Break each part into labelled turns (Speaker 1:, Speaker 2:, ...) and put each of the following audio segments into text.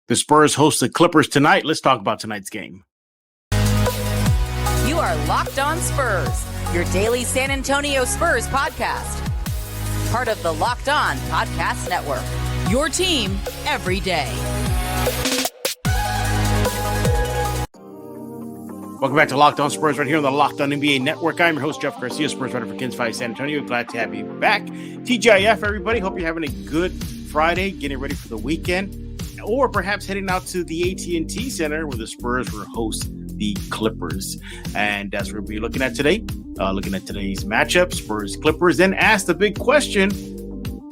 Speaker 1: The Spurs host the Clippers tonight. Let's talk about tonight's game.
Speaker 2: You are Locked On Spurs, your daily San Antonio Spurs podcast. Part of the Locked On Podcast Network, your team every day.
Speaker 1: Welcome back to Locked On Spurs right here on the Locked On NBA Network. I'm your host, Jeff Garcia, Spurs writer for Kings 5 San Antonio. Glad to have you back. TGIF, everybody. Hope you're having a good Friday, getting ready for the weekend, or perhaps heading out to the AT&T Center where the Spurs will host the Clippers. And that's what we'll be looking at today. Looking at today's matchup, Spurs-Clippers, then ask the big question,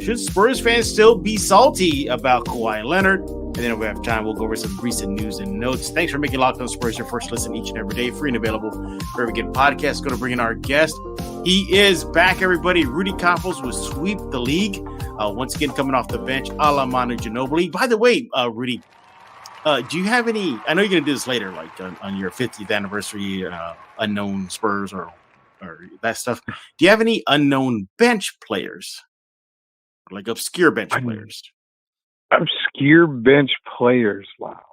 Speaker 1: should Spurs fans still be salty about Kawhi Leonard? And then if we have time, we'll go over some recent news and notes. Thanks for making Locked On Spurs your first listen each and every day, free and available wherever we get podcasts. Going to bring in our guest. He is back, everybody. Rudy Campos will sweep the league. Once again, coming off the bench, a la Manu Ginobili. By the way, Rudy, do you have any, I know you're going to do this later, like on your 50th anniversary, unknown Spurs or that stuff. Do you have any unknown bench players? Like obscure bench players?
Speaker 3: Obscure bench players. Wow.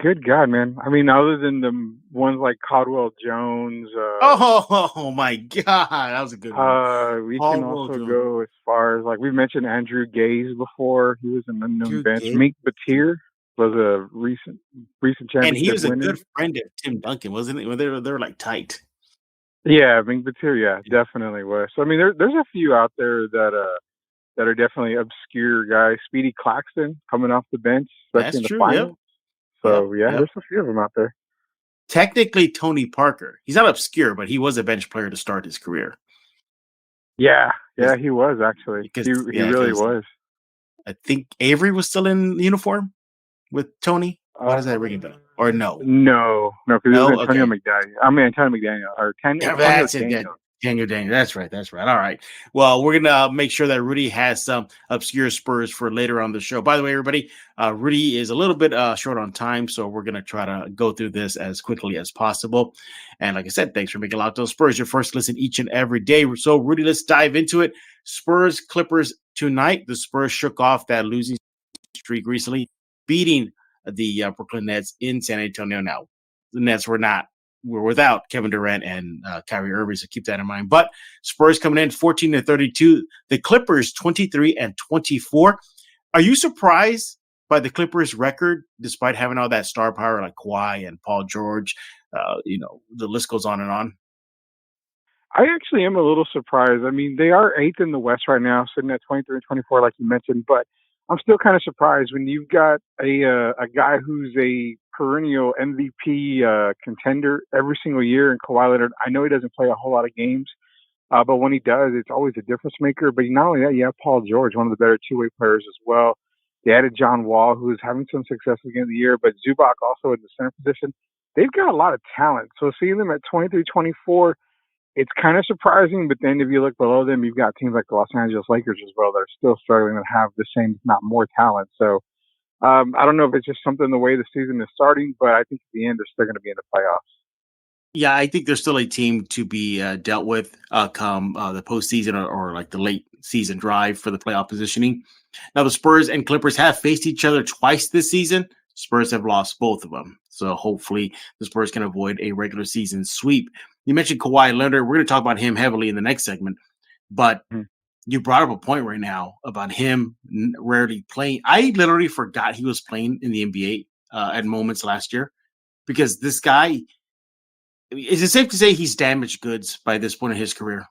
Speaker 3: Good God, man. I mean, other than the ones like Caldwell Jones.
Speaker 1: Oh my God. That was a good one.
Speaker 3: We can also go as far as, like, we've mentioned Andrew Gaze before. He was an unknown bench. Mink Batir was a recent championship
Speaker 1: and he was a
Speaker 3: winner.
Speaker 1: good friend of Tim Duncan, wasn't it? They were like tight.
Speaker 3: Yeah, Mink Batir, yeah, definitely was. So, I mean, there's a few out there that are definitely obscure guys. Speedy Claxton coming off the bench, especially in the finals. Yep. So, yeah, there's a few of them out there.
Speaker 1: Technically, Tony Parker. He's not obscure, but he was a bench player to start his career.
Speaker 3: Yeah, he was, actually. He really was.
Speaker 1: I think Avery was still in uniform with Tony. Why does that ring a bell? Or no?
Speaker 3: No, because it was Antonio McDaniel. I mean, Antonio McDaniel. Or
Speaker 1: that's it. Daniel. That's right. All right. Well, we're going to make sure that Rudy has some obscure Spurs for later on the show. By the way, everybody, Rudy is a little bit short on time, so we're going to try to go through this as quickly as possible. And like I said, thanks for making Locked On Spurs your first listen each and every day. So, Rudy, let's dive into it. Spurs Clippers tonight. The Spurs shook off that losing streak recently, beating the Brooklyn Nets in San Antonio. Now, the Nets were without Kevin Durant and Kyrie Irving, so keep that in mind. But Spurs coming in 14-32. The Clippers 23-24. Are you surprised by the Clippers' record, despite having all that star power like Kawhi and Paul George? The list goes on and on.
Speaker 3: I actually am a little surprised. I mean, they are 8th in the West right now, sitting at 23-24, like you mentioned. But I'm still kind of surprised when you've got a guy who's a perennial MVP contender every single year in Kawhi Leonard. I know he doesn't play a whole lot of games, but when he does, it's always a difference maker. But not only that, you have Paul George, one of the better two-way players as well. They added John Wall, who is having some success at the beginning of the year, but Zubac also in the center position. They've got a lot of talent. So seeing them at 23-24, it's kind of surprising, but then if you look below them, you've got teams like the Los Angeles Lakers as well that are still struggling to have the same, if not more, talent. So I don't know if it's just something the way the season is starting, but I think at the end they're still going to be in the playoffs.
Speaker 1: Yeah, I think there's still a team to be dealt with come the postseason or like the late season drive for the playoff positioning. Now, the Spurs and Clippers have faced each other twice this season. Spurs have lost both of them. So hopefully the Spurs can avoid a regular season sweep. You mentioned Kawhi Leonard. We're going to talk about him heavily in the next segment. But you brought up a point right now about him rarely playing. I literally forgot he was playing in the NBA at moments last year because this guy, is it safe to say he's damaged goods by this point in his career?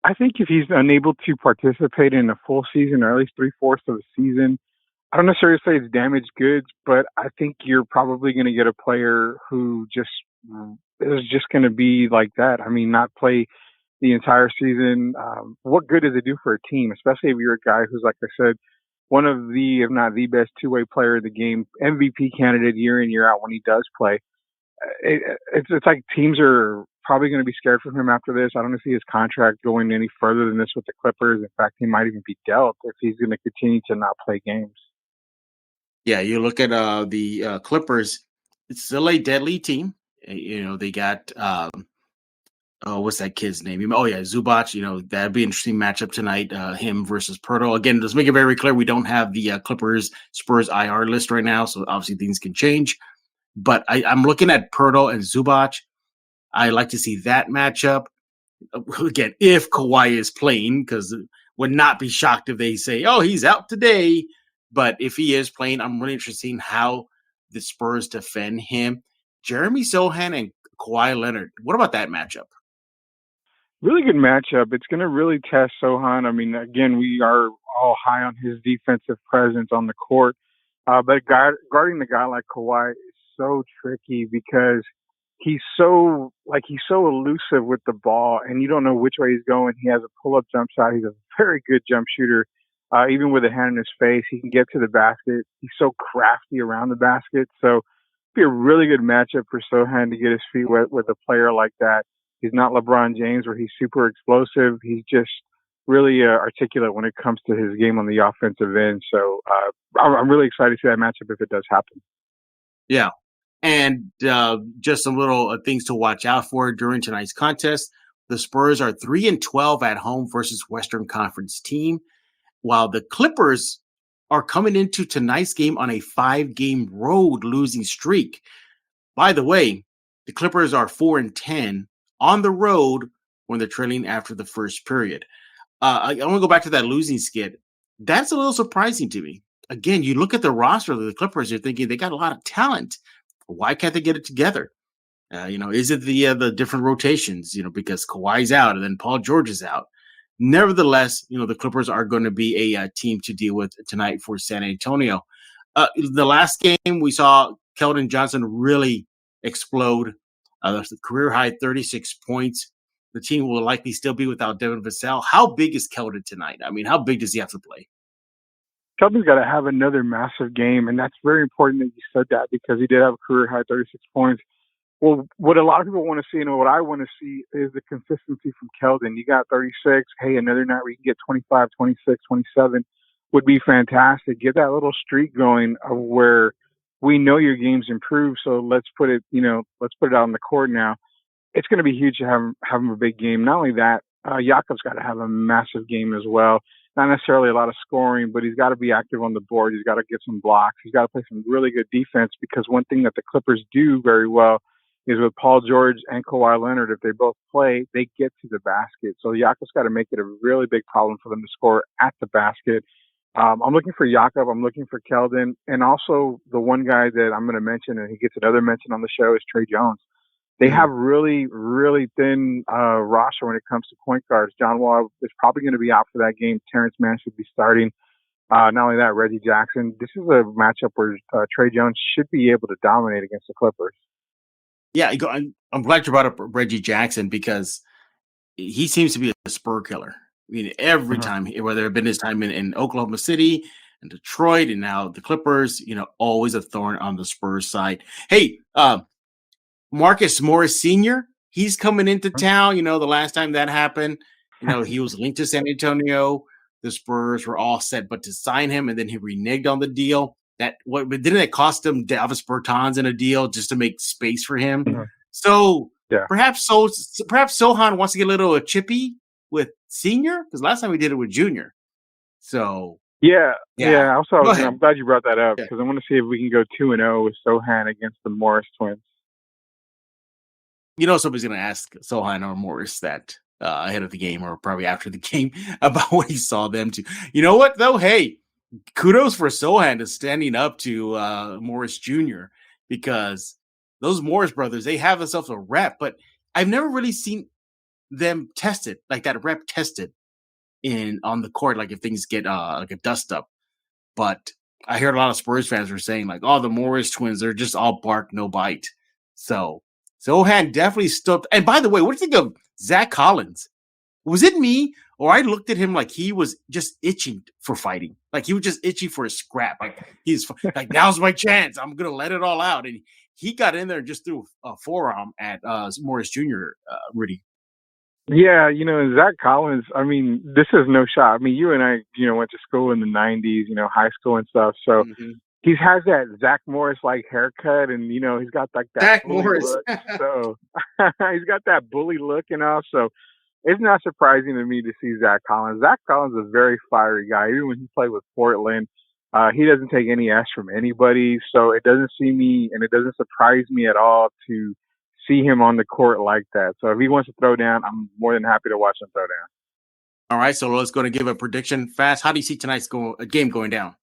Speaker 3: I think if he's unable to participate in a full season or at least 3/4 of the season, I don't necessarily say it's damaged goods, but I think you're probably going to get a player who just is just going to be like that. I mean, not play the entire season. What good does it do for a team, especially if you're a guy who's, like I said, one of the, if not the best two-way player of the game, MVP candidate year in, year out when he does play. It's like teams are probably going to be scared for him after this. I don't see his contract going any further than this with the Clippers. In fact, he might even be dealt if he's going to continue to not play games.
Speaker 1: Yeah, you look at the Clippers, it's still a deadly team. They got what's that kid's name? Oh yeah, Zubac. That'd be an interesting matchup tonight. Him versus Pirtle. Again, let's make it very clear we don't have the Clippers Spurs IR list right now, so obviously things can change. But I'm looking at Pirtle and Zubac. I like to see that matchup. Again, if Kawhi is playing, because would not be shocked if they say, "Oh, he's out today." But if he is playing, I'm really interested in how the Spurs defend him. Jeremy Sohan and Kawhi Leonard. What about that matchup?
Speaker 3: Really good matchup. It's going to really test Sohan. I mean, again, we are all high on his defensive presence on the court. But guarding the guy like Kawhi is so tricky because he's so elusive with the ball, and you don't know which way he's going. He has a pull-up jump shot. He's a very good jump shooter. Even with a hand in his face, he can get to the basket. He's so crafty around the basket. So it'd be a really good matchup for Sohan to get his feet wet with a player like that. He's not LeBron James where he's super explosive. He's just really articulate when it comes to his game on the offensive end. So I'm really excited to see that matchup if it does happen.
Speaker 1: Yeah. And just some little things to watch out for during tonight's contest. The Spurs are 3-12 at home versus Western Conference team, while the Clippers are coming into tonight's game on a 5-game road losing streak. By the way, the Clippers are 4-10 on the road when they're trailing after the first period. I want to go back to that losing skid. That's a little surprising to me. Again, you look at the roster of the Clippers, you're thinking they got a lot of talent. Why can't they get it together? Is it the different rotations? Because Kawhi's out and then Paul George is out. Nevertheless, the Clippers are going to be a team to deal with tonight for San Antonio. The last game we saw Keldon Johnson really explode. That's the career high 36 points. The team will likely still be without Devin Vassell. How big is Keldon tonight? I mean, how big does he have to play?
Speaker 3: Keldon's got to have another massive game, and that's very important that you said that because he did have a career high 36 points. Well, what a lot of people want to see and what I want to see is the consistency from Keldon. You got 36. Hey, another night where you can get 25, 26, 27 would be fantastic. Get that little streak going of where we know your game's improved. So let's put it out on the court now. It's going to be huge to have him a big game. Not only that, Jakob's got to have a massive game as well. Not necessarily a lot of scoring, but he's got to be active on the board. He's got to get some blocks. He's got to play some really good defense because one thing that the Clippers do very well is with Paul George and Kawhi Leonard, if they both play, they get to the basket. So Jakob's got to make it a really big problem for them to score at the basket. I'm looking for Jakob. I'm looking for Keldon. And also the one guy that I'm going to mention, and he gets another mention on the show, is Trey Jones. They have really, really thin roster when it comes to point guards. John Wall is probably going to be out for that game. Terrence Mann should be starting. Not only that, Reggie Jackson. This is a matchup where Trey Jones should be able to dominate against the Clippers.
Speaker 1: Yeah, I'm glad you brought up Reggie Jackson because he seems to be a Spur killer. I mean, every time, whether it been his time in Oklahoma City and Detroit and now the Clippers, always a thorn on the Spurs side. Hey, Marcus Morris Sr., he's coming into town. The last time that happened, he was linked to San Antonio. The Spurs were all set, but to sign him, and then he reneged on the deal. Didn't it cost him Davis Bertans in a deal just to make space for him? Mm-hmm. So yeah. Perhaps Sohan wants to get a little chippy with Senior because last time we did it with Junior. So
Speaker 3: yeah. I'm glad you brought that up because I want to see if we can go 2-0 with Sohan against the Morris twins.
Speaker 1: Somebody's going to ask Sohan or Morris that ahead of the game or probably after the game about what he saw them to. You know what, though? Hey, kudos for Sohan to standing up to Morris Jr. because those Morris brothers, they have themselves a rep, but I've never really seen them tested, like that rep tested on the court, like if things get like a dust up. But I heard a lot of Spurs fans were saying like, oh, the Morris twins, they're just all bark, no bite. So Sohan definitely stood. And by the way, what do you think of Zach Collins? Was it me or I looked at him like he was just itching for fighting? Like he was just itching for a scrap. Like he's like, now's my chance. I'm going to let it all out. And he got in there and just threw a forearm at Morris Jr., Rudy.
Speaker 3: Yeah, Zach Collins, I mean, this is no shot. I mean, you and I, went to school in the 90s, high school and stuff. So he has that Zach Morris like haircut, and he's got like that
Speaker 1: Zach
Speaker 3: bully
Speaker 1: Morris.
Speaker 3: look. So he's got that bully look, so it's not surprising to me to see Zach Collins. Zach Collins is a very fiery guy. Even when he played with Portland, he doesn't take any S from anybody. So it doesn't surprise me at all to see him on the court like that. So if he wants to throw down, I'm more than happy to watch him throw down.
Speaker 1: All right, so let's go to give a prediction fast. How do you see tonight's game going down?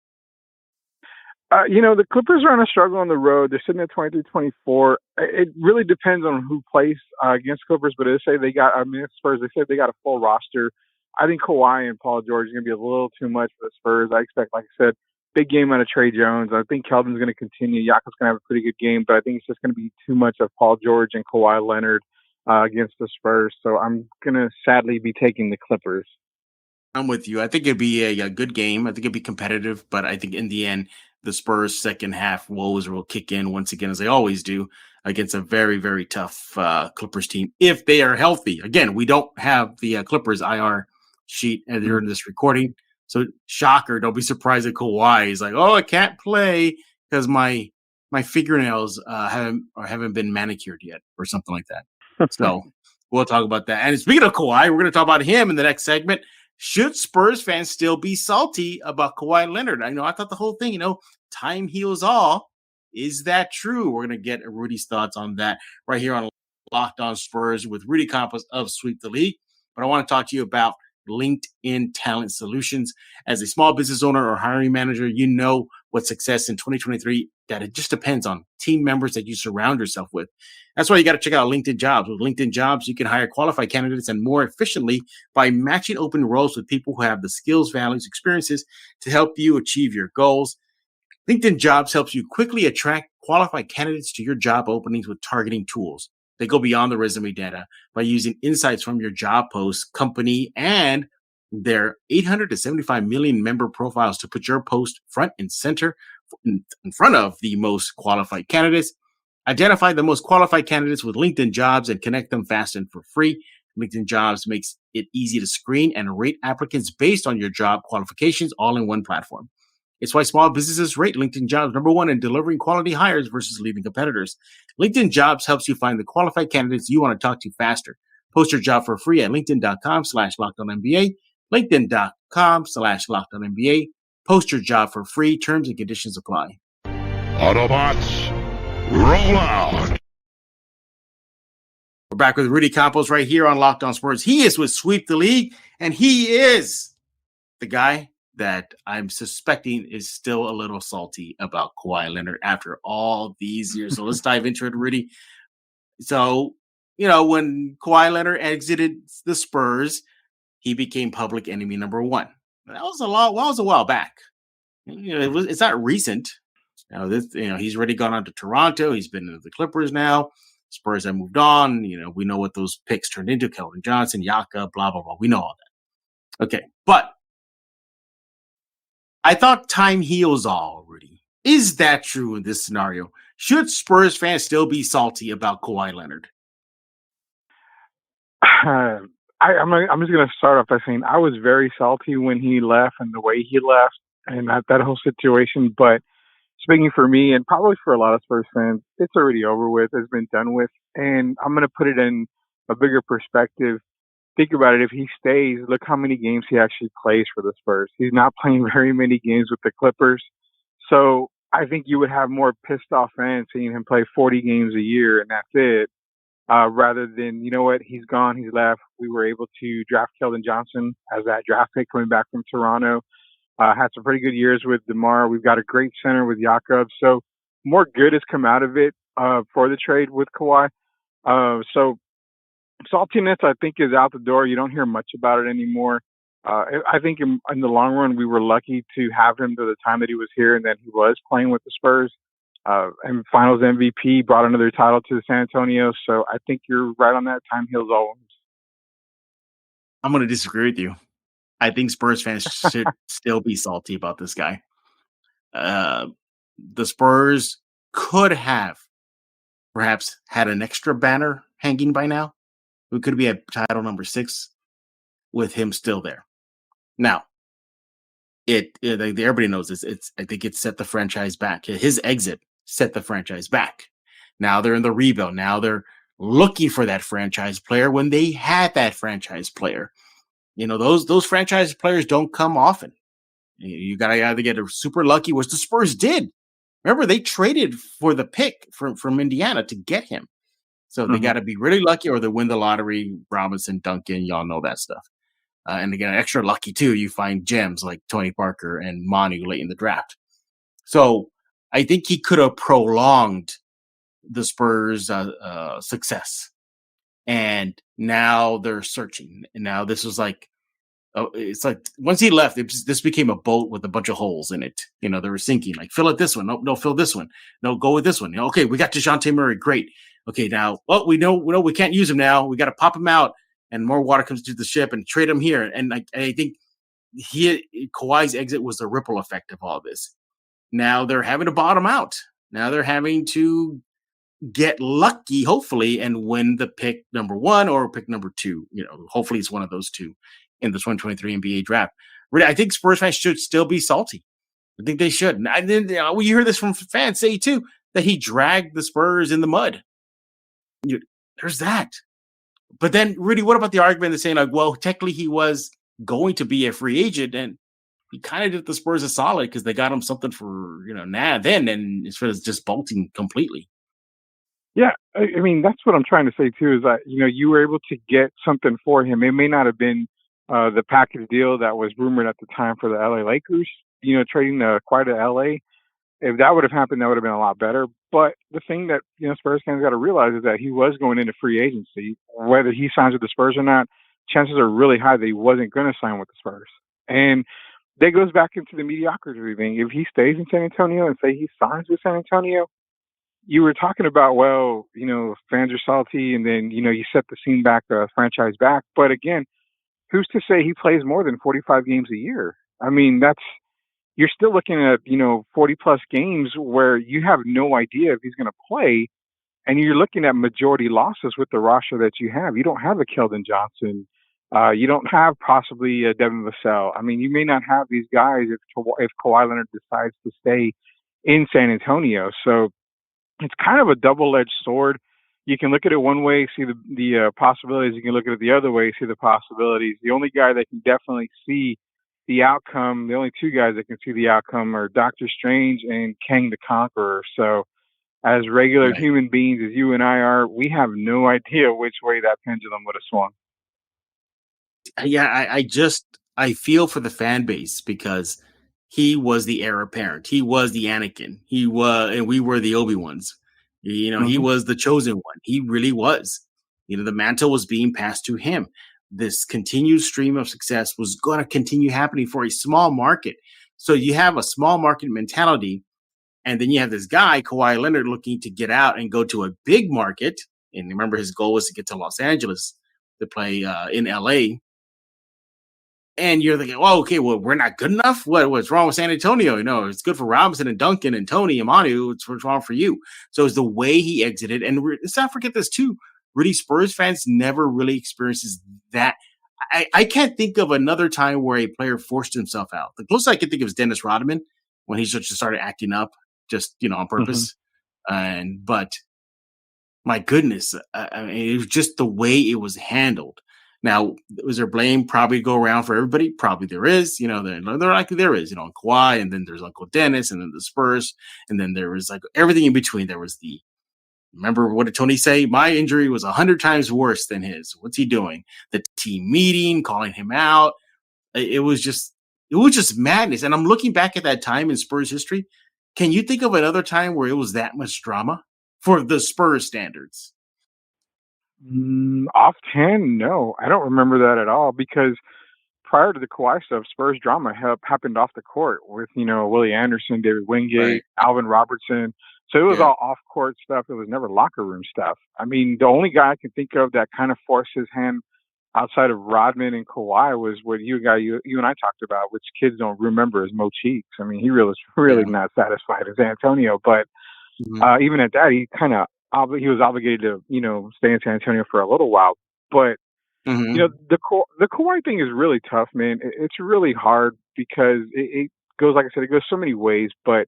Speaker 3: The Clippers are on a struggle on the road. They're sitting at 23-24. It really depends on who plays against Clippers, but Spurs, they said they got a full roster. I think Kawhi and Paul George are going to be a little too much for the Spurs. I expect, like I said, big game out of Trey Jones. I think Keldon's going to continue. Jako's going to have a pretty good game, but I think it's just going to be too much of Paul George and Kawhi Leonard against the Spurs. So I'm going to sadly be taking the Clippers.
Speaker 1: I'm with you. I think it'd be a good game. I think it'd be competitive, but I think in the end, the Spurs' second half woes will kick in once again, as they always do, against a very, very tough Clippers team, if they are healthy. Again, we don't have the Clippers IR sheet during this recording. So, shocker, don't be surprised that Kawhi is like, oh, I can't play because my fingernails haven't been manicured yet or something like that. So, we'll talk about that. And speaking of Kawhi, we're going to talk about him in the next segment. Should Spurs fans still be salty about Kawhi Leonard? I thought the whole thing, time heals all. Is that true? We're going to get Rudy's thoughts on that right here on Locked On Spurs with Rudy Campos of Sweep the League. But I want to talk to you about LinkedIn Talent Solutions. As a small business owner or hiring manager, you know what success in 2023, that it just depends on team members that you surround yourself with. That's why you got to check out LinkedIn Jobs. With LinkedIn Jobs, you can hire qualified candidates and more efficiently by matching open roles with people who have the skills, values, experiences to help you achieve your goals. LinkedIn Jobs helps you quickly attract qualified candidates to your job openings with targeting tools. They go beyond the resume data by using insights from your job post, company, and their 800 to 75 million member profiles to put your post front and center in front of the most qualified candidates. Identify the most qualified candidates with LinkedIn Jobs and connect them fast and for free. LinkedIn Jobs makes it easy to screen and rate applicants based on your job qualifications all in one platform. It's why small businesses rate LinkedIn Jobs number one in delivering quality hires versus leading competitors. LinkedIn Jobs helps you find the qualified candidates you want to talk to faster. Post your job for free at linkedin.com/LockedOnNBA. LinkedIn.com/LockedOnNBA. Post your job for free. Terms and conditions apply.
Speaker 4: Autobots, roll out.
Speaker 1: We're back with Rudy Campos right here on Locked On Spurs. He is with Sweep the League, and he is the guy that I'm suspecting is still a little salty about Kawhi Leonard after all these years. So let's dive into it, Rudy. So, when Kawhi Leonard exited the Spurs, he became public enemy number one. That was a while back. It's not recent. He's already gone on to Toronto. He's been into the Clippers now. Spurs have moved on. We know what those picks turned into. Keldon Johnson, Yaka, blah, blah, blah. We know all that. Okay, but I thought time heals all, Rudy. Is that true in this scenario? Should Spurs fans still be salty about Kawhi Leonard?
Speaker 3: I'm just going to start off by saying I was very salty when he left and the way he left and that whole situation. But speaking for me and probably for a lot of Spurs fans, it's already over with. It's been done with. And I'm going to put it in a bigger perspective. Think about it. If he stays, look how many games he actually plays for the Spurs. He's not playing very many games with the Clippers. So I think you would have more pissed off fans seeing him play 40 games a year and that's it, rather than, he's gone, he's left. We were able to draft Keldon Johnson as that draft pick coming back from Toronto. Had some pretty good years with DeMar. We've got a great center with Jakob. So more good has come out of it for the trade with Kawhi. So saltiness, I think, is out the door. You don't hear much about it anymore. I think in the long run, we were lucky to have him to the time that he was here and that he was playing with the Spurs. And Finals MVP, brought another title to San Antonio. So I think you're right on that. Time heals all wounds.
Speaker 1: I'm going to disagree with you. I think Spurs fans should still be salty about this guy. The Spurs could have perhaps had an extra banner hanging by now. We could be at title number 6 with him still there. Now, everybody knows this. I think it set the franchise back. His exit set the franchise back. Now they're in the rebuild. Now they're looking for that franchise player when they had that franchise player. Those franchise players don't come often. You got to either get super lucky, which the Spurs did. Remember, they traded for the pick from Indiana to get him. So they got to be really lucky or they win the lottery. Robinson, Duncan, y'all know that stuff. And again, extra lucky too. You find gems like Tony Parker and Manu late in the draft. So I think he could have prolonged the Spurs' success. And now they're searching. And now this was like, it's like once he left, this became a boat with a bunch of holes in it. They were sinking. Like, fill it this one. No, fill this one. No, go with this one. Okay, we got DeJounte Murray. Great. Okay, now, we know we can't use him now. We got to pop him out, and more water comes to the ship, and trade him here. And I think Kawhi's exit was the ripple effect of all this. Now they're having to bottom out. Now they're having to get lucky, hopefully, and win the pick number 1 or pick number 2. Hopefully it's one of those two in the 2023 NBA draft. Really, I think Spurs fans should still be salty. I think they should. And then you hear this from fans say too that he dragged the Spurs in the mud. There's that. But then, Rudy, what about the argument that's saying like, well, technically he was going to be a free agent, and he kind of did the Spurs a solid because they got him something for then, and instead of just bolting completely.
Speaker 3: Yeah, I mean that's what I'm trying to say too. Is that you were able to get something for him. It may not have been the package deal that was rumored at the time for the LA Lakers. Trading Kawhi to LA. If that would have happened, that would have been a lot better. But the thing that Spurs fans got to realize is that he was going into free agency. Whether he signs with the Spurs or not, chances are really high that he wasn't going to sign with the Spurs. And that goes back into the mediocrity thing. If he stays in San Antonio and say he signs with San Antonio, you were talking about, fans are salty, and then you set the scene back, franchise back. But again, who's to say he plays more than 45 games a year? I mean, you're still looking at, 40 plus games where you have no idea if he's going to play. And you're looking at majority losses with the roster that you have. You don't have a Keldon Johnson. You don't have possibly a Devin Vassell. I mean, you may not have these guys if Kawhi Leonard decides to stay in San Antonio. So it's kind of a double-edged sword. You can look at it one way, see the possibilities. You can look at it the other way, see the possibilities. The only guy that can definitely see the outcome, the only two guys that can see the outcome are Doctor Strange and Kang the Conqueror. So as regular human beings, as you and I are, we have no idea which way that pendulum would have swung.
Speaker 1: Yeah, I feel for the fan base because he was the heir apparent. He was the Anakin. And we were the Obi-Wans. He was the chosen one. He really was. The mantle was being passed to him. This continued stream of success was going to continue happening for a small market. So you have a small market mentality, and then you have this guy, Kawhi Leonard, looking to get out and go to a big market. And remember, his goal was to get to Los Angeles to play in LA. And you're thinking, we're not good enough? What's wrong with San Antonio? It's good for Robinson and Duncan and Tony and Manu. What's wrong for you? So it's the way he exited. And let's not forget this too. Rudy, Spurs fans never really experiences that. I can't think of another time where a player forced himself out. The closest I can think of is Dennis Rodman when he just started acting up on purpose. But my goodness, it was just the way it was handled. Now, was there blame probably go around for everybody? Probably there is. There likely there is. Kawhi, and then there's Uncle Dennis, and then the Spurs, and then there was everything in between. There was remember what did Tony say? My injury was 100 times worse than his. What's he doing? The team meeting, calling him out. It was just madness. And I'm looking back at that time in Spurs history. Can you think of another time where it was that much drama for the Spurs standards?
Speaker 3: Offhand, no. I don't remember that at all because prior to the Kawhi stuff, Spurs drama happened off the court with, Willie Anderson, David Wingate, Alvin Robertson. So it was all off-court stuff. It was never locker room stuff. I mean, the only guy I can think of that kind of forced his hand outside of Rodman and Kawhi was what you and I talked about, which kids don't remember, is Mo Cheeks. I mean, he was really not satisfied in San Antonio. But even at that, he was obligated to, stay in San Antonio for a little while. But, the Kawhi thing is really tough, man. It's really hard because it goes, like I said, it goes so many ways. But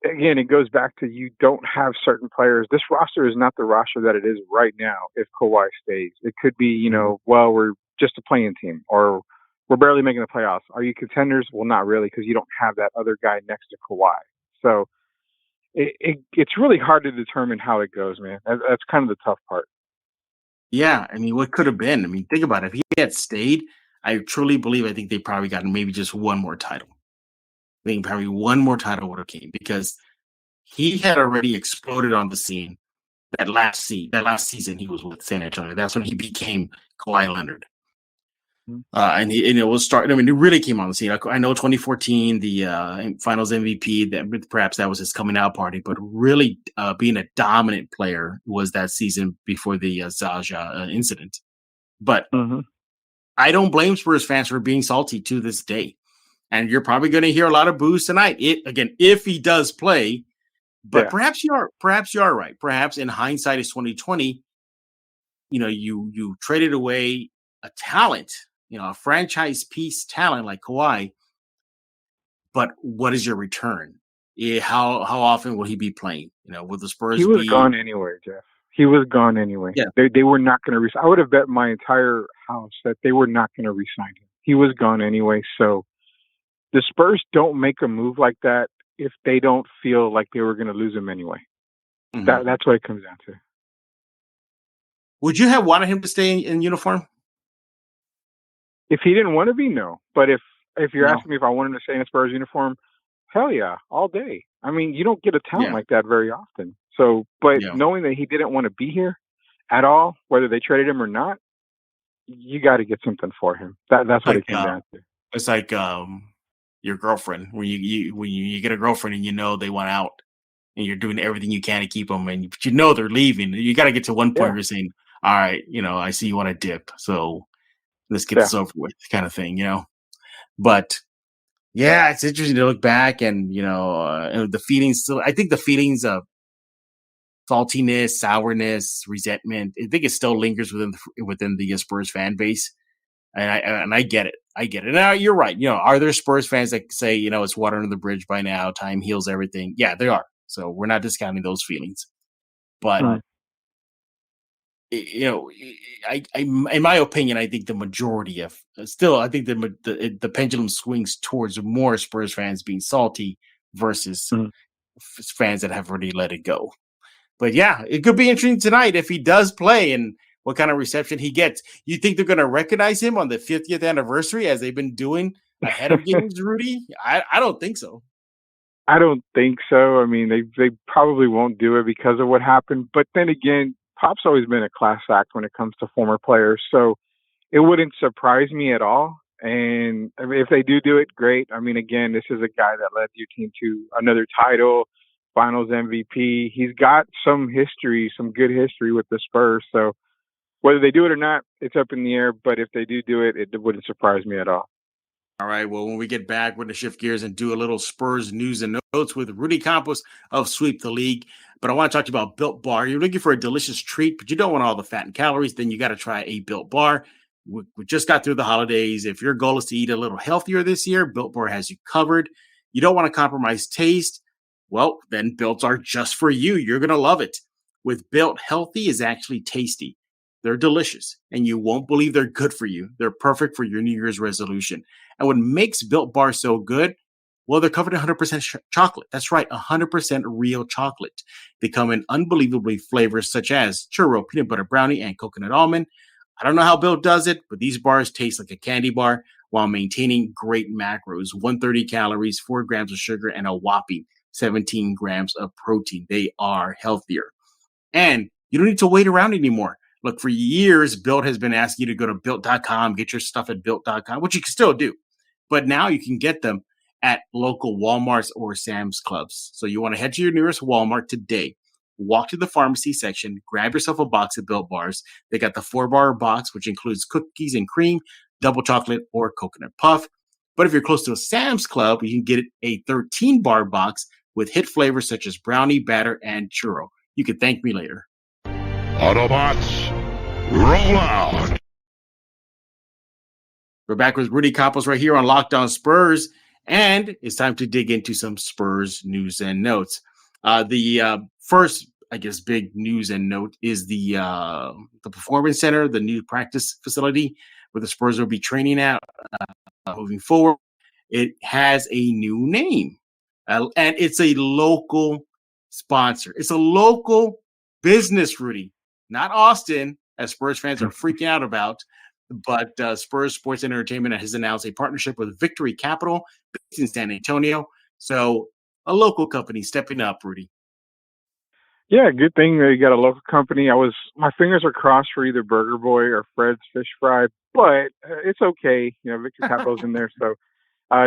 Speaker 3: again, it goes back to you don't have certain players. This roster is not the roster that it is right now if Kawhi stays. It could be, well, we're just a playing team, or we're barely making the playoffs. Are you contenders? Well, not really, because you don't have that other guy next to Kawhi. So it's really hard to determine how it goes, man. That's kind of the tough part.
Speaker 1: Yeah, I mean, what could have been? I mean, think about it. If he had stayed, I truly believe I think they probably got maybe just one more title. I think probably one more title would have came because he had already exploded on the scene that last season he was with San Antonio. That's when he became Kawhi Leonard. And it was start. I mean, it really came on the scene. I know 2014, the Finals MVP. That perhaps that was his coming out party, but really being a dominant player was that season before the Zaja incident. But I don't blame Spurs fans for being salty to this day, and you're probably going to hear a lot of boos tonight. If he does play, but perhaps you are right. Perhaps in hindsight, is 2020. You traded away a talent. A franchise piece talent like Kawhi, but what is your return? How often will he be playing? Will the Spurs?
Speaker 3: He was gone anyway, Jeff. He was gone anyway.
Speaker 1: Yeah.
Speaker 3: They were not going to resign. I would have bet my entire house that they were not going to resign him. He was gone anyway. So the Spurs don't make a move like that if they don't feel like they were going to lose him anyway. That's what it comes down to.
Speaker 1: Would you have wanted him to stay in uniform?
Speaker 3: If he didn't want to be, no. But if you're asking me if I wanted to stay in a Spurs uniform, hell yeah, all day. I mean, you don't get a talent like that very often. So, but knowing that he didn't want to be here at all, whether they traded him or not, you got to get something for him. That's what it came down to.
Speaker 1: It's like your girlfriend, when you get a girlfriend and they want out, and you're doing everything you can to keep them, but they're leaving. You got to get to one point where you're saying, all right, I see you want to dip, so let's get this over with, kind of thing, But it's interesting to look back and the feelings still. I think the feelings of saltiness, sourness, resentment, I think it still lingers within the Spurs fan base, and I get it. Now you're right. Are there Spurs fans that say it's water under the bridge by now? Time heals everything. Yeah, there are. So we're not discounting those feelings, but. In my opinion, I think the majority of I think the pendulum swings towards more Spurs fans being salty versus fans that have already let it go. But it could be interesting tonight if he does play and what kind of reception he gets. You think they're going to recognize him on the 50th anniversary as they've been doing ahead of games, Rudy? I don't think so.
Speaker 3: I don't think so. I mean, they probably won't do it because of what happened. But then again, Pop's always been a class act when it comes to former players, so it wouldn't surprise me at all. And I mean, if they do it, great. I mean, again, this is a guy that led your team to another title, Finals MVP. He's got some good history with the Spurs. So whether they do it or not, it's up in the air. But if they do it, it wouldn't surprise me at all.
Speaker 1: All right, well, when we get back, we're going to shift gears and do a little Spurs news and notes with Rudy Campos of Sweep the League. But I want to talk to you about Built Bar. You're looking for a delicious treat, but you don't want all the fat and calories, then you got to try a Built Bar. We just got through the holidays. If your goal is to eat a little healthier this year, Built Bar has you covered. You don't want to compromise taste? Well, then Builts are just for you. You're going to love it. With Built, healthy is actually tasty. They're delicious, and you won't believe they're good for you. They're perfect for your New Year's resolution. And what makes Built Bar so good? Well, they're covered in 100% chocolate. That's right, 100% real chocolate. They come in unbelievably flavors such as churro, peanut butter brownie, and coconut almond. I don't know how Built does it, but these bars taste like a candy bar while maintaining great macros. 130 calories, 4 grams of sugar, and a whopping 17 grams of protein. They are healthier. And you don't need to wait around anymore. Look, for years, Built has been asking you to go to Built.com, get your stuff at Built.com, which you can still do. But now you can get them at local Walmarts or Sam's Clubs. So you want to head to your nearest Walmart today. Walk to the pharmacy section, grab yourself a box of Built Bars. They got the 4-bar box, which includes cookies and cream, double chocolate, or coconut puff. But if you're close to a Sam's Club, you can get a 13-bar box with hit flavors such as brownie, batter, and churro. You can thank me later.
Speaker 4: Autobots, roll out!
Speaker 1: We're back with Rudy Campos right here on Locked On Spurs, and it's time to dig into some Spurs news and notes. The first, I guess, big news and note is the Performance Center, the new practice facility where the Spurs will be training at moving forward. It has a new name, and it's a local sponsor. It's a local business, Rudy, not Austin, as Spurs fans are freaking out about. But Spurs Sports and Entertainment has announced a partnership with Victory Capital based in San Antonio. So a local company stepping up, Rudy.
Speaker 3: Yeah, good thing that you got a local company. My fingers are crossed for either Burger Boy or Fred's Fish Fry, but it's okay. Victory Capital's in there, so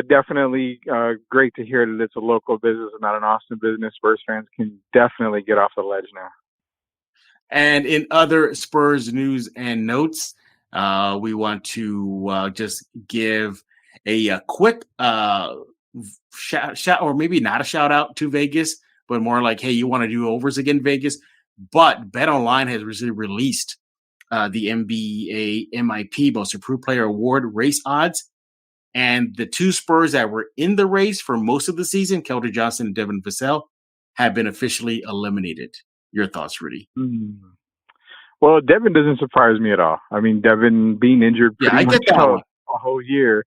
Speaker 3: definitely great to hear that it's a local business and not an Austin business. Spurs fans can definitely get off the ledge now.
Speaker 1: And in other Spurs news and notes, we want to just give a quick shout, or maybe not a shout out to Vegas, but more like, hey, you want to do overs again, Vegas? But BetOnline has released the NBA MIP, Most Improved Player Award race odds. And the two Spurs that were in the race for most of the season, Keldon Johnson and Devin Vassell, have been officially eliminated. Your thoughts, Rudy?
Speaker 3: Well, Devin doesn't surprise me at all. I mean, Devin being injured pretty much a whole year.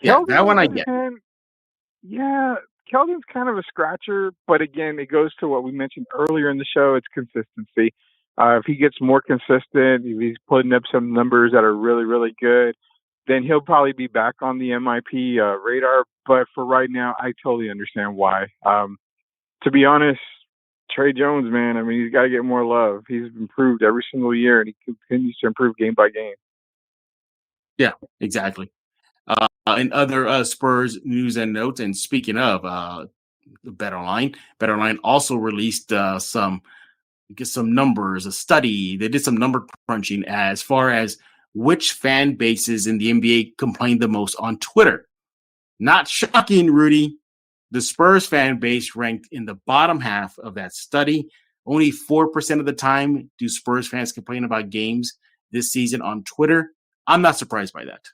Speaker 1: Yeah, that one I get.
Speaker 3: Yeah, Keldon's kind of a scratcher, but again, it goes to what we mentioned earlier in the show. It's consistency. If he gets more consistent, if he's putting up some numbers that are really, really good, then he'll probably be back on the MIP radar. But for right now, I totally understand why. To be honest, Trey Jones, man, I mean, he's got to get more love. He's improved every single year, and he continues to improve game by game.
Speaker 1: Yeah, exactly. In other Spurs news and notes, and speaking of BetOnline also released some numbers, a study. They did some number crunching as far as which fan bases in the NBA complained the most on Twitter. Not shocking, Rudy. The Spurs fan base ranked in the bottom half of that study. Only 4% of the time do Spurs fans complain about games this season on Twitter. I'm not surprised by that.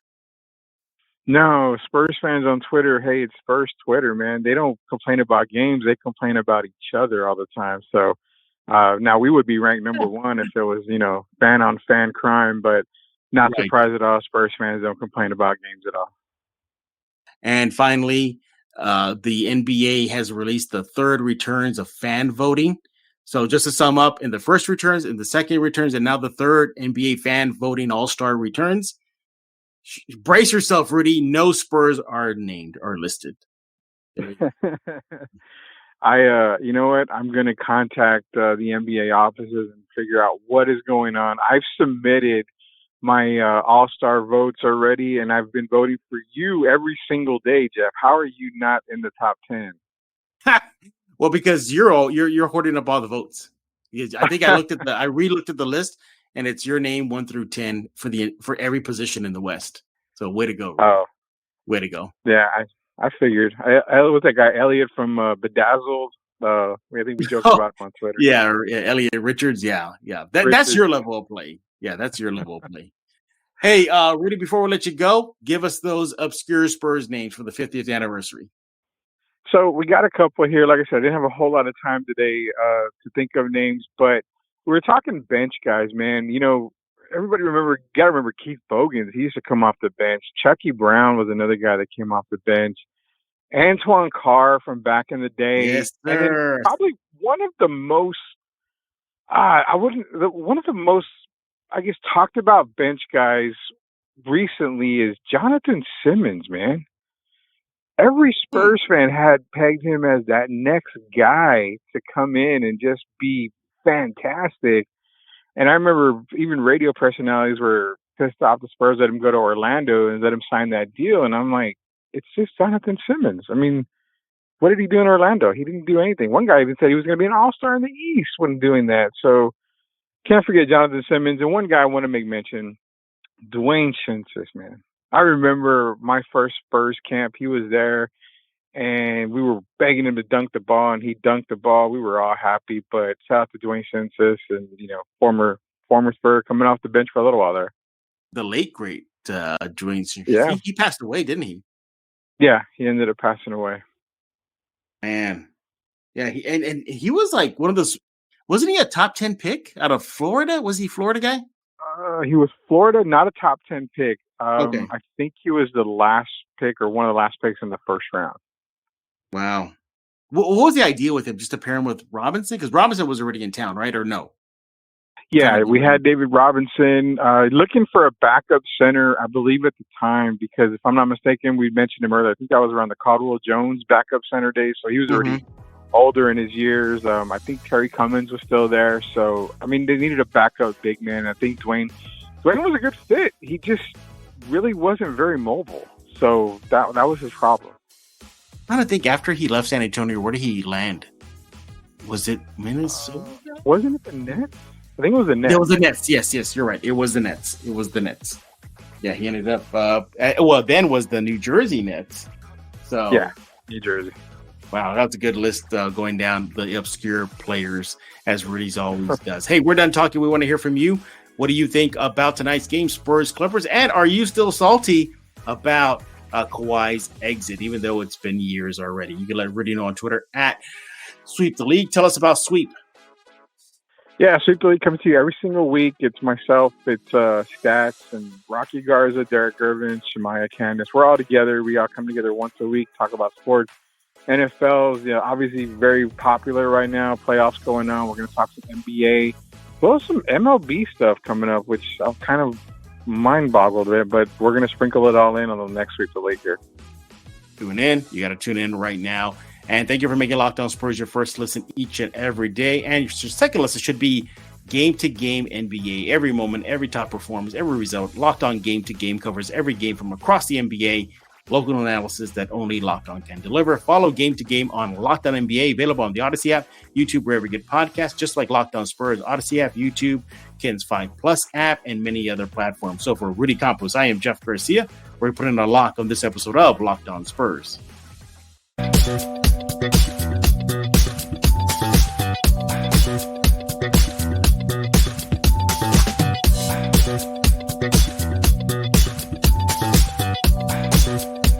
Speaker 3: No, Spurs fans on Twitter, hey, it's Spurs Twitter, man. They don't complain about games. They complain about each other all the time. So now we would be ranked number one if it was, fan on fan crime, but not surprised at all. Spurs fans don't complain about games at all.
Speaker 1: And finally, the NBA has released the third returns of fan voting. So just to sum up, in the first returns, in the second returns, and now the third NBA fan voting all-star returns. Brace yourself, Rudy. No Spurs are named or listed.
Speaker 3: You know what? I'm going to contact the NBA offices and figure out what is going on. I've submitted my all-star votes already, and I've been voting for you every single day, Jeff. How are you not in the top 10?
Speaker 1: Well, because you're hoarding up all the votes. I think I re-looked at the list, and it's your name 1 through 10 for every position in the West. So way to go, Rudy.
Speaker 3: Oh,
Speaker 1: way to go!
Speaker 3: Yeah, I figured. I was that guy Elliot from Bedazzled. I think we joked about him on Twitter.
Speaker 1: Yeah, Elliot Richards. Yeah. That's your level of play. Yeah, that's your level of play. Hey, Rudy, before we let you go, give us those obscure Spurs names for the 50th anniversary.
Speaker 3: So we got a couple here. Like I said, I didn't have a whole lot of time today to think of names, but we were talking bench guys, man. Everybody got to remember Keith Bogans. He used to come off the bench. Chucky Brown was another guy that came off the bench. Antoine Carr from back in the day.
Speaker 1: Yes, sir.
Speaker 3: And then probably one of the most, I guess, talked about bench guys recently is Jonathan Simmons, man. Every Spurs fan had pegged him as that next guy to come in and just be fantastic. And I remember even radio personalities were pissed off the Spurs let him go to Orlando and let him sign that deal. And I'm like, it's just Jonathan Simmons. I mean, what did he do in Orlando? He didn't do anything. One guy even said he was going to be an all-star in the East when doing that. So can't forget Jonathan Simmons. And one guy I want to make mention, Dwayne Shinsis, man. I remember my first Spurs camp. He was there, and we were begging him to dunk the ball, and he dunked the ball. We were all happy. But shout out to Dwayne Shinsis and former Spur coming off the bench for a little while there.
Speaker 1: The late great Dwayne.
Speaker 3: Yeah.
Speaker 1: He passed away, didn't he?
Speaker 3: Yeah, he ended up passing away.
Speaker 1: Man. Yeah, and he was like one of those. Wasn't he a top 10 pick out of Florida? Was he a Florida guy?
Speaker 3: He was Florida, not a top 10 pick.
Speaker 1: Okay.
Speaker 3: I think he was the last pick or one of the last picks in the first round.
Speaker 1: Wow. What was the idea with him? Just to pair him with Robinson? Because Robinson was already in town, right? Or no?
Speaker 3: Yeah, we had David Robinson looking for a backup center, I believe, at the time, because if I'm not mistaken, we mentioned him earlier. I think that was around the Caldwell Jones backup center days. So he was already older in his years. I think Terry Cummins was still there. So, I mean, they needed a backup big man. I think Dwayne was a good fit. He just really wasn't very mobile. So that was his problem.
Speaker 1: I don't think after he left San Antonio, where did he land? Was it Minnesota?
Speaker 3: Wasn't it the Nets? I think it was the Nets.
Speaker 1: It was the Nets. Yes, you're right. It was the Nets. Yeah, he ended up. Then was the New Jersey Nets. So
Speaker 3: yeah, New Jersey.
Speaker 1: Wow, that's a good list going down the obscure players, as Rudy's always does. Hey, we're done talking. We want to hear from you. What do you think about tonight's game, Spurs-Clippers? And are you still salty about Kawhi's exit, even though it's been years already? You can let Rudy know on Twitter at Sweep the League. Tell us about Sweep.
Speaker 3: Yeah, Sweep the League comes to you every single week. It's myself, it's Stats, and Rocky Garza, Derek Irvin, Shemaya Candace. We're all together. We all come together once a week, talk about sports. NFL's obviously very popular right now. Playoffs going on. We're going to talk some NBA. Well, some MLB stuff coming up, which I'm kind of mind-boggled with, but we're going to sprinkle it all in on the next Sweep the League here.
Speaker 1: Tune in. You got to tune in right now. And thank you for making Locked On Spurs your first listen each and every day. And your second listen should be game-to-game NBA. Every moment, every top performance, every result. Locked On Game-to-Game covers every game from across the NBA. Local analysis that only Locked On can deliver. Follow Game to Game on Locked On NBA, available on the Odyssey app, YouTube, wherever you get podcasts, just like Locked On Spurs, Odyssey app, YouTube, Kens 5+ app, and many other platforms. So for Rudy Campos, I am Jeff Garcia. We're putting a lock on this episode of Locked On Spurs.